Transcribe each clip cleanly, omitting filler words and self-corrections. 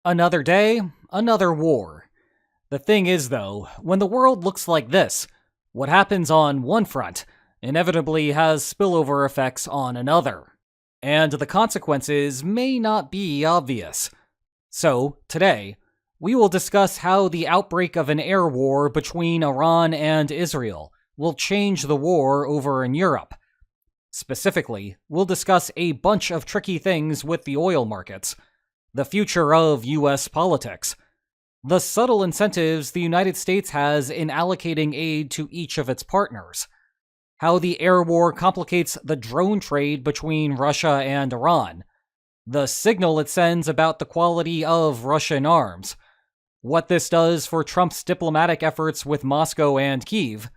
Another day, another war. The thing is, though, when the world looks like this, what happens on one front inevitably has spillover effects on another, and the consequences may not be obvious. So, today, we will discuss how the outbreak of an air war between Iran and Israel will change the war over in Europe. Specifically, we'll discuss a bunch of tricky things with the oil markets, the future of US politics, the subtle incentives the United States has in allocating aid to each of its partners, how the air war complicates the drone trade between Russia and Iran, the signal it sends about the quality of Russian arms, what this does for Trump's diplomatic efforts with Moscow and Kyiv,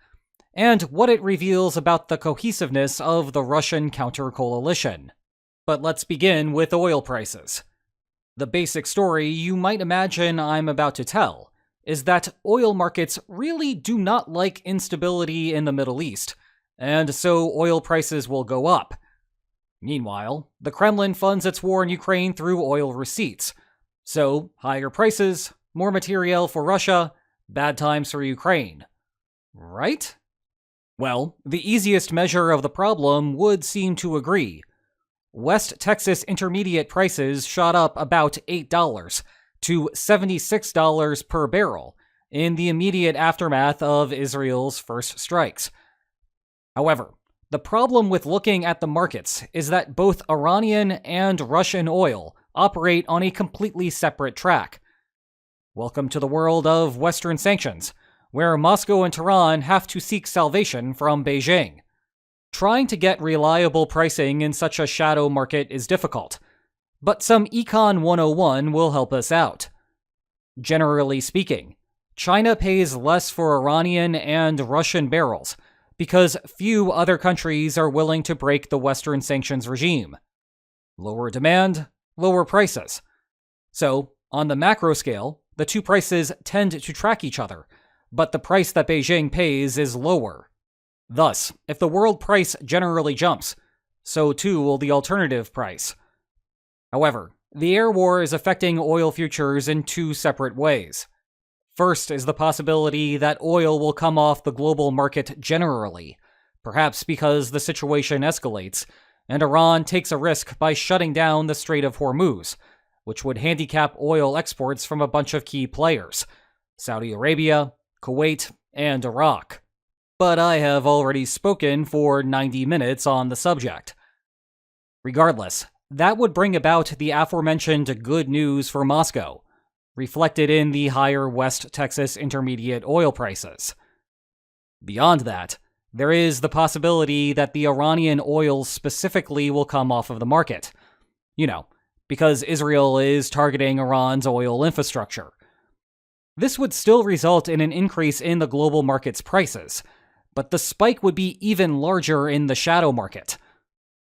and what it reveals about the cohesiveness of the Russian counter-coalition. But let's begin with oil prices. The basic story you might imagine I'm about to tell is that oil markets really do not like instability in the Middle East, and so oil prices will go up. Meanwhile, the Kremlin funds its war in Ukraine through oil receipts. So, higher prices, more materiel for Russia, bad times for Ukraine. Right? Well, the easiest measure of the problem would seem to agree. West Texas Intermediate prices shot up about $8 to $76 per barrel in the immediate aftermath of Israel's first strikes. However, the problem with looking at the markets is that both Iranian and Russian oil operate on a completely separate track. Welcome to the world of Western sanctions, where Moscow and Tehran have to seek salvation from Beijing. Trying to get reliable pricing in such a shadow market is difficult, but some Econ 101 will help us out. Generally speaking, China pays less for Iranian and Russian barrels because few other countries are willing to break the Western sanctions regime. Lower demand, lower prices. So, on the macro scale, the two prices tend to track each other, but the price that Beijing pays is lower. Thus, if the world price generally jumps, so too will the alternative price. However, the air war is affecting oil futures in two separate ways. First is the possibility that oil will come off the global market generally, perhaps because the situation escalates, and Iran takes a risk by shutting down the Strait of Hormuz, which would handicap oil exports from a bunch of key players: Saudi Arabia, Kuwait, and Iraq. But I have already spoken for 90 minutes on the subject. Regardless, that would bring about the aforementioned good news for Moscow, reflected in the higher West Texas Intermediate oil prices. Beyond that, there is the possibility that the Iranian oil specifically will come off of the market. Because Israel is targeting Iran's oil infrastructure. This would still result in an increase in the global market's prices, but the spike would be even larger in the shadow market.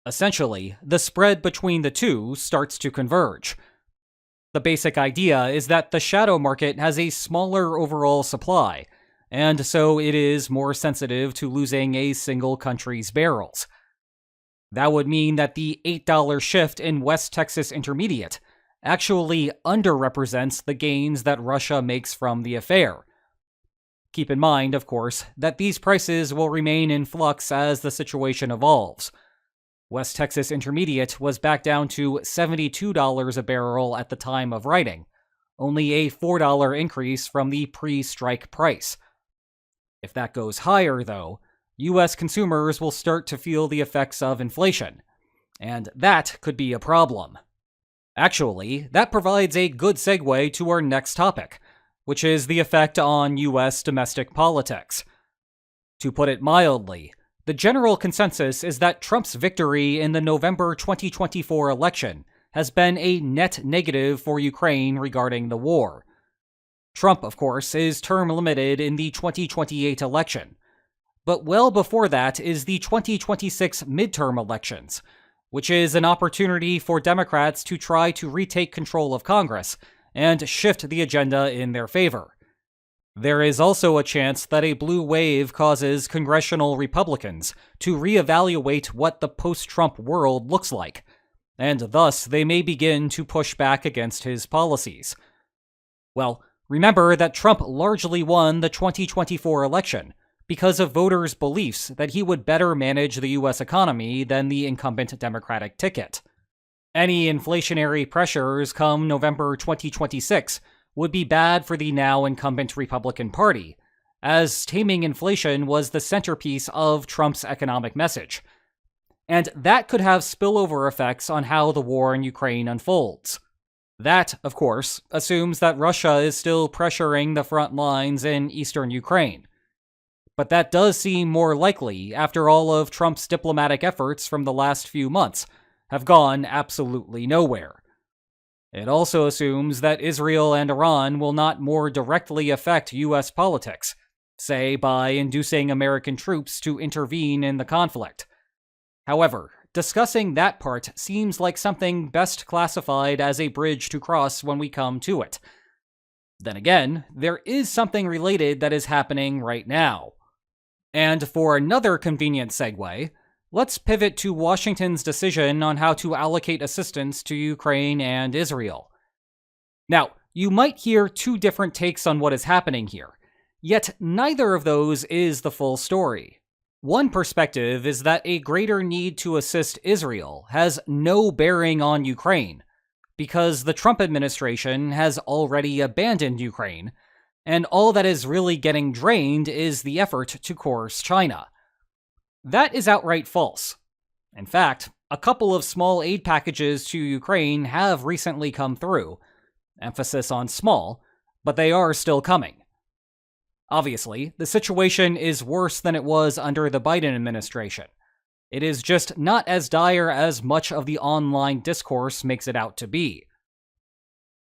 Essentially, the spread between the two starts to converge. The basic idea is that the shadow market has a smaller overall supply, and so it is more sensitive to losing a single country's barrels. That would mean that the $8 shift in West Texas Intermediate actually underrepresents the gains that Russia makes from the affair. Keep in mind, of course, that these prices will remain in flux as the situation evolves. West Texas Intermediate was back down to $72 a barrel at the time of writing, only a $4 increase from the pre-strike price. If that goes higher, though, US consumers will start to feel the effects of inflation, and that could be a problem. Actually, that provides a good segue to our next topic, which is the effect on US domestic politics. To put it mildly, the general consensus is that Trump's victory in the November 2024 election has been a net negative for Ukraine regarding the war. Trump, of course, is term limited in the 2028 election, but well before that is the 2026 midterm elections, which is an opportunity for Democrats to try to retake control of Congress and shift the agenda in their favor. There is also a chance that a blue wave causes congressional Republicans to reevaluate what the post-Trump world looks like, and thus they may begin to push back against his policies, Well, remember that Trump largely won the 2024 election because of voters' beliefs that he would better manage the US economy than the incumbent Democratic ticket. Any inflationary pressures come November 2026 would be bad for the now incumbent Republican Party, as taming inflation was the centerpiece of Trump's economic message. And that could have spillover effects on how the war in Ukraine unfolds. That, of course, assumes that Russia is still pressuring the front lines in eastern Ukraine. But that does seem more likely after all of Trump's diplomatic efforts from the last few months have gone absolutely nowhere. It also assumes that Israel and Iran will not more directly affect U.S. politics, say by inducing American troops to intervene in the conflict. However, discussing that part seems like something best classified as a bridge to cross when we come to it. Then again, there is something related that is happening right now. And for another convenient segue, let's pivot to Washington's decision on how to allocate assistance to Ukraine and Israel. Now, you might hear two different takes on what is happening here, yet neither of those is the full story. One perspective is that a greater need to assist Israel has no bearing on Ukraine, because the Trump administration has already abandoned Ukraine, and all that is really getting drained is the effort to coerce China. That is outright false. In fact, a couple of small aid packages to Ukraine have recently come through. Emphasis on small, but they are still coming. Obviously, the situation is worse than it was under the Biden administration. It is just not as dire as much of the online discourse makes it out to be.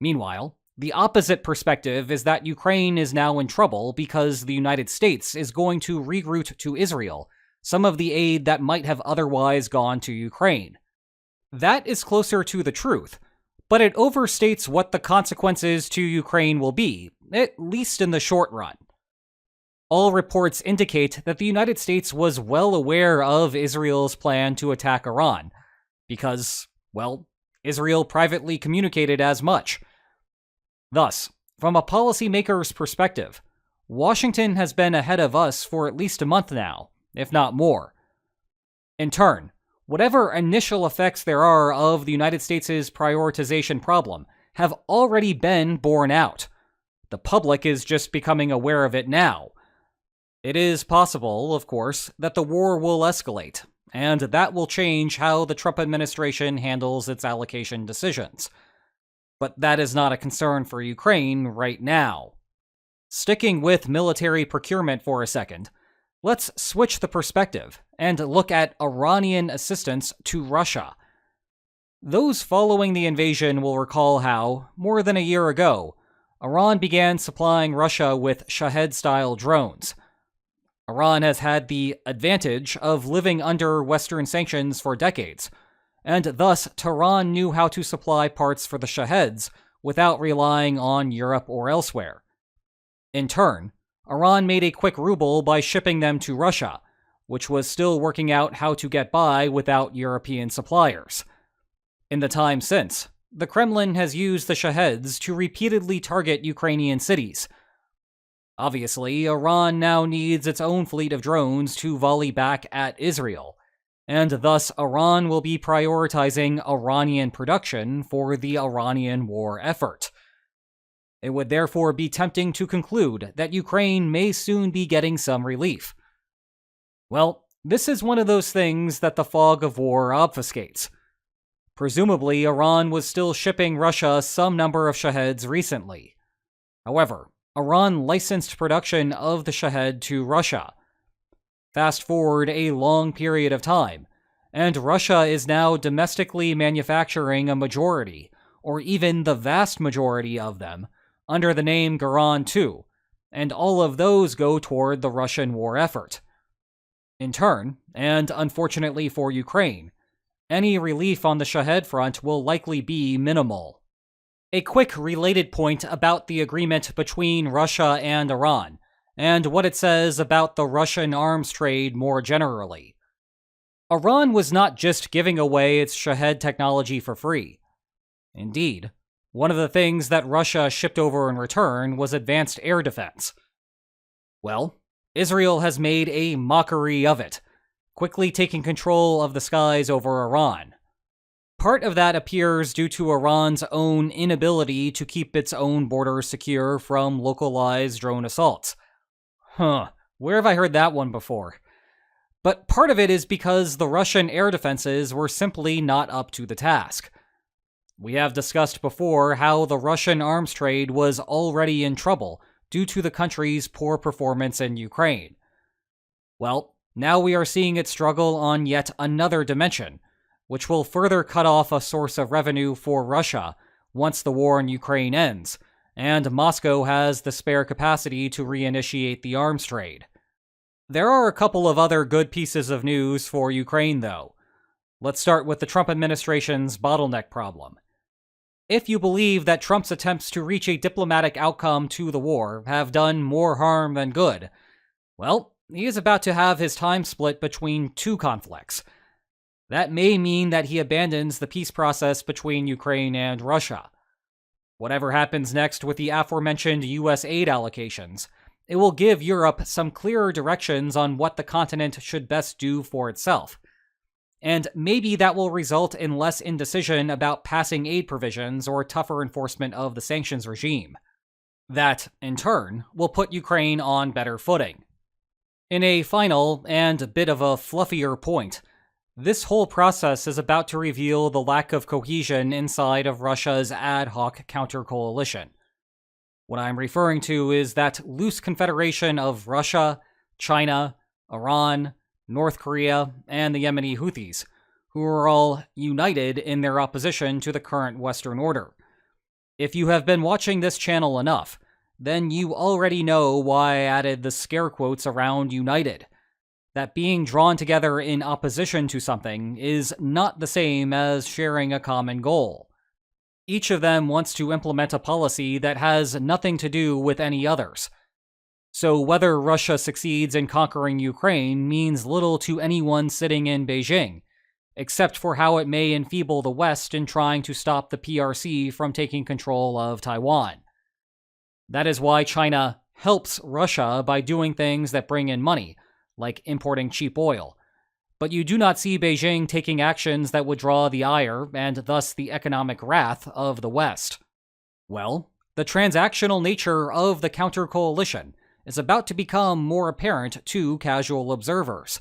Meanwhile, the opposite perspective is that Ukraine is now in trouble because the United States is going to reroute to Israel some of the aid that might have otherwise gone to Ukraine. That is closer to the truth, but it overstates what the consequences to Ukraine will be, at least in the short run. All reports indicate that the United States was well aware of Israel's plan to attack Iran, because, well, Israel privately communicated as much. Thus, from a policymaker's perspective, Washington has been ahead of us for at least a month now, if not more. In turn, whatever initial effects there are of the United States' prioritization problem have already been borne out. The public is just becoming aware of it now. It is possible, of course, that the war will escalate, and that will change how the Trump administration handles its allocation decisions. But that is not a concern for Ukraine right now. Sticking with military procurement for a second, let's switch the perspective and look at Iranian assistance to Russia. Those following the invasion will recall how, more than a year ago, Iran began supplying Russia with Shahed-style drones. Iran has had the advantage of living under Western sanctions for decades, and thus Tehran knew how to supply parts for the Shaheds without relying on Europe or elsewhere. In turn, Iran made a quick ruble by shipping them to Russia, which was still working out how to get by without European suppliers. In the time since, the Kremlin has used the Shaheds to repeatedly target Ukrainian cities. Obviously, Iran now needs its own fleet of drones to volley back at Israel, and thus Iran will be prioritizing Iranian production for the Iranian war effort. It would therefore be tempting to conclude that Ukraine may soon be getting some relief. Well, this is one of those things that the fog of war obfuscates. Presumably, Iran was still shipping Russia some number of Shaheds recently. However, Iran licensed production of the Shahed to Russia. Fast forward a long period of time, and Russia is now domestically manufacturing a majority, or even the vast majority of them, under the name Garan 2, and all of those go toward the Russian war effort. In turn, and unfortunately for Ukraine, any relief on the Shahed front will likely be minimal. A quick related point about the agreement between Russia and Iran, and what it says about the Russian arms trade more generally. Iran was not just giving away its Shahed technology for free. Indeed, One of the things that Russia shipped over in return was advanced air defense. Well, Israel has made a mockery of it, quickly taking control of the skies over Iran. Part of that appears due to Iran's own inability to keep its own borders secure from localized drone assaults. Where have I heard that one before? But part of it is because the Russian air defenses were simply not up to the task. We have discussed before how the Russian arms trade was already in trouble due to the country's poor performance in Ukraine. Well, now we are seeing it struggle on yet another dimension, which will further cut off a source of revenue for Russia once the war in Ukraine ends, and Moscow has the spare capacity to reinitiate the arms trade. There are a couple of other good pieces of news for Ukraine, though. Let's start with the Trump administration's bottleneck problem. If you believe that Trump's attempts to reach a diplomatic outcome to the war have done more harm than good, well, he is about to have his time split between two conflicts. That may mean that he abandons the peace process between Ukraine and Russia. Whatever happens next with the aforementioned US aid allocations, it will give Europe some clearer directions on what the continent should best do for itself. And maybe that will result in less indecision about passing aid provisions or tougher enforcement of the sanctions regime. That, in turn, will put Ukraine on better footing. In a final and a bit of a fluffier point, this whole process is about to reveal the lack of cohesion inside of Russia's ad hoc counter-coalition. What I'm referring to is that loose confederation of Russia, China, Iran, North Korea, and the Yemeni Houthis, who are all united in their opposition to the current Western order. If you have been watching this channel enough, then you already know why I added the scare quotes around united. That being drawn together in opposition to something is not the same as sharing a common goal. Each of them wants to implement a policy that has nothing to do with any others. So whether Russia succeeds in conquering Ukraine means little to anyone sitting in Beijing, except for how it may enfeeble the West in trying to stop the PRC from taking control of Taiwan. That is why China helps Russia by doing things that bring in money, like importing cheap oil. But you do not see Beijing taking actions that would draw the ire and thus the economic wrath of the West. Well, the transactional nature of the counter-coalition is about to become more apparent to casual observers.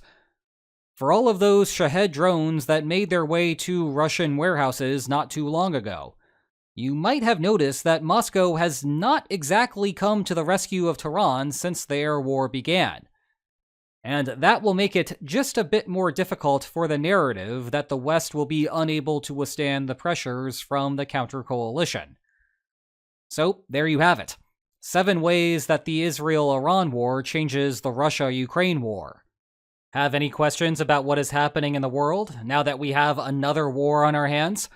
For all of those Shahed drones that made their way to Russian warehouses not too long ago, you might have noticed that Moscow has not exactly come to the rescue of Tehran since the air war began. And that will make it just a bit more difficult for the narrative that the West will be unable to withstand the pressures from the counter-coalition. So, there you have it. 7 ways that the Israel-Iran war changes the Russia-Ukraine war. Have any questions about what is happening in the world now that we have another war on our hands?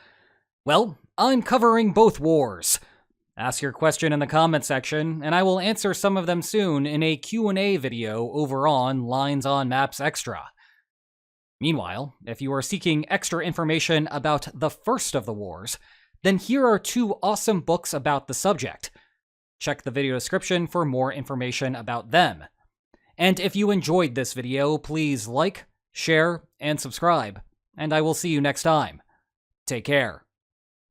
Well, I'm covering both wars. Ask your question in the comment section, and I will answer some of them soon in a Q&A video over on Lines on Maps Extra. Meanwhile, if you are seeking extra information about the first of the wars, then here are 2 awesome books about the subject. Check the video description for more information about them. And if you enjoyed this video, please like, share, and subscribe, and I will see you next time. Take care.